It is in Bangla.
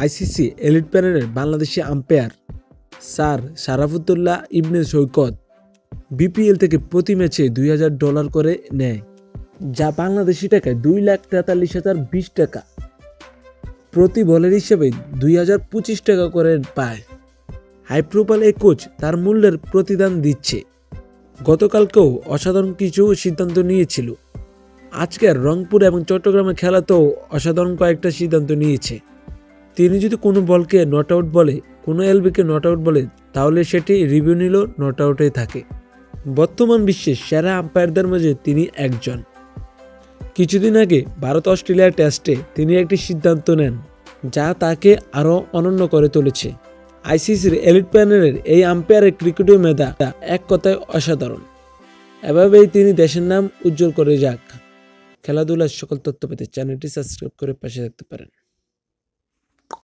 আইসিসি এলিট প্যানেলের বাংলাদেশি আম্পায়ার স্যার শারাফুতুল্লাহ ইবনে সৈকত বিপিএল থেকে প্রতি ম্যাচে $2000 করে নেয়, যা বাংলাদেশি টাকায় 2,43,020 টাকা। প্রতি বলের হিসেবে 2,025 টাকা করে পায়। হাই প্রোফাইল এই কোচ তার মূল্যের প্রতিদান দিচ্ছে। গতকালকেও অসাধারণ কিছু সিদ্ধান্ত নিয়েছিল। আজকের রংপুর এবং চট্টগ্রামের খেলাতেও অসাধারণ কয়েকটা সিদ্ধান্ত নিয়েছে। তিনি যদি কোনো বলকে নট আউট বলে, কোনো এলবিকে নট আউট বলে, তাহলে সেটি রিভিউ নিলেও নট আউটেই থাকে। বর্তমান বিশ্বের সেরা আম্পায়ারদের মাঝে তিনি একজন। কিছুদিন আগে ভারত অস্ট্রেলিয়া টেস্টে তিনি একটি সিদ্ধান্ত নেন, যা তাকে আরও অনন্য করে তুলেছে। আইসিসির এলিট প্যানেলের এই আম্পায়ারের ক্রিকেটীয় মেধা এক কথায় অসাধারণ। এভাবেই তিনি দেশের নাম উজ্জ্বল করে যাক। খেলাধুলার সকল তথ্য পেতে চ্যানেলটি সাবস্ক্রাইব করে পাশে থাকতে পারেন।